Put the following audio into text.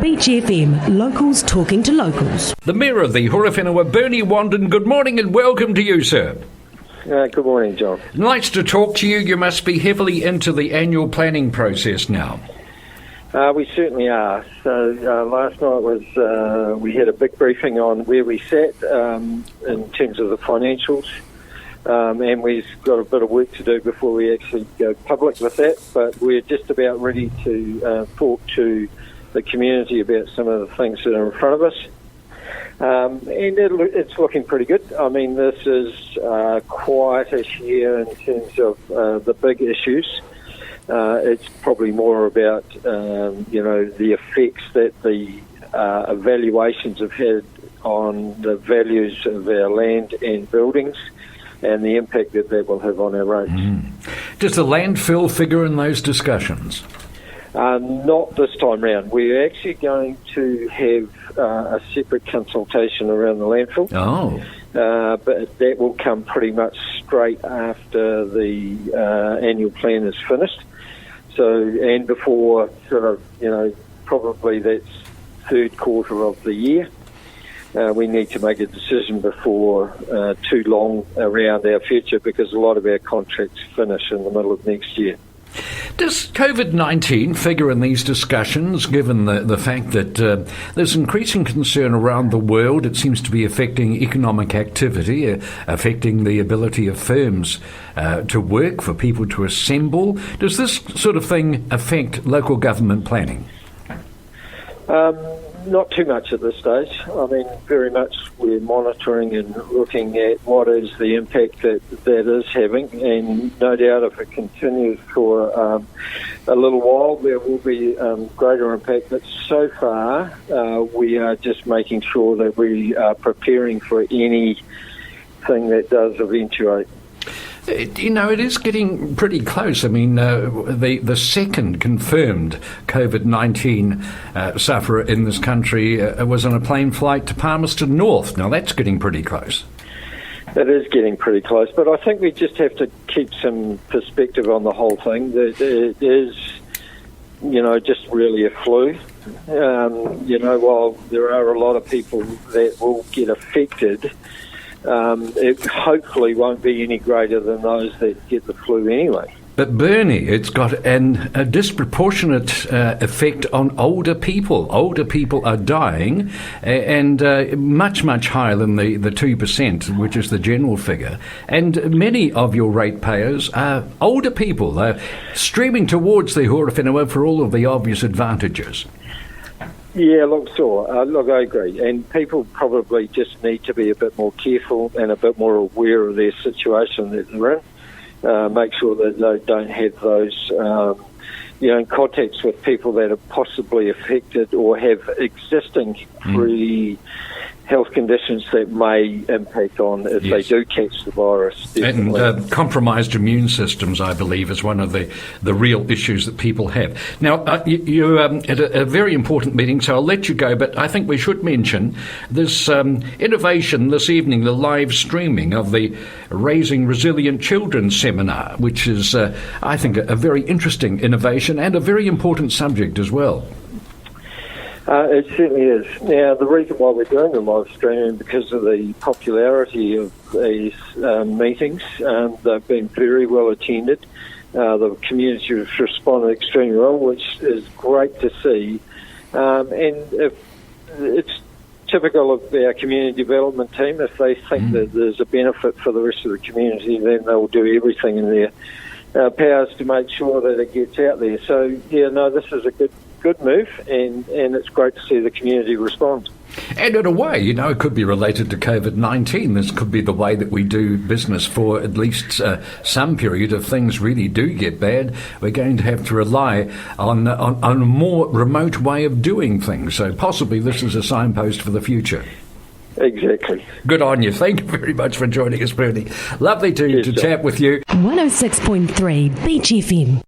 Beach FM, locals talking to locals. The Mayor of the Horowhenua, Bernie Wanden, good morning and welcome to you, sir. Good morning, John. Nice to talk to you. You must be heavily into the annual planning process now. We certainly are. So last night was we had a big briefing on where we sat in terms of the financials, and we've got a bit of work to do before we actually go public with that. But we're just about ready to talk to the community about some of the things that are in front of us. And it's looking pretty good. I mean, this is quietish year in terms of the big issues. It's probably more about, the effects that the evaluations have had on the values of our land and buildings and the impact that that will have on our roads. Does the landfill figure in those discussions? Not this time round. We're actually going to have a separate consultation around the landfill. But that will come pretty much straight after the annual plan is finished. So, and before probably that's third quarter of the year. We need to make a decision before too long around our future because a lot of our contracts finish in the middle of next year. Does COVID-19 figure in these discussions, given the fact that there's increasing concern around the world? It seems to be affecting economic activity, affecting the ability of firms to work, for people to assemble. Does this sort of thing affect local government planning? Not too much at this stage. I mean, very much we're monitoring and looking at what is the impact that is having, and no doubt if it continues for a little while, there will be greater impact. But so far, we are just making sure that we are preparing for anything that does eventuate. It is getting pretty close. I mean, the second confirmed COVID-19 sufferer in this country was on a plane flight to Palmerston North. Now, that's getting pretty close. It is getting pretty close, but I think we just have to keep some perspective on the whole thing. That it is, just really a flu. While there are a lot of people that will get affected, it hopefully won't be any greater than those that get the flu anyway. But Bernie, it's got a disproportionate effect on older people. Older people are dying, and much, much higher than the 2%, which is the general figure. And many of your ratepayers are older people, streaming towards the Horowhenua for all of the obvious advantages. Yeah, look, I agree. And people probably just need to be a bit more careful and a bit more aware of their situation that they're in. Make sure that they don't have those, contacts with people that are possibly affected or have existing health conditions that may impact on if they do catch the virus. Definitely. And compromised immune systems, I believe, is one of the real issues that people have. Now, you're at a very important meeting, so I'll let you go, but I think we should mention this innovation this evening, the live streaming of the Raising Resilient Children seminar, which is, I think, a very interesting innovation and a very important subject as well. It certainly is. Now, the reason why we're doing the live streaming because of the popularity of these meetings. They've been very well attended. The community has responded extremely well, which is great to see. And if it's typical of our community development team. If they think that there's a benefit for the rest of the community, then they'll do everything in their powers to make sure that it gets out there. So, this is a good move, and it's great to see the community respond. And in a way, it could be related to COVID-19. This could be the way that we do business for at least some period. If things really do get bad, we're going to have to rely on a more remote way of doing things. So possibly this is a signpost for the future. Exactly. Good on you. Thank you very much for joining us, Bernie. Lovely to chat with you. 106.3 Beach FM.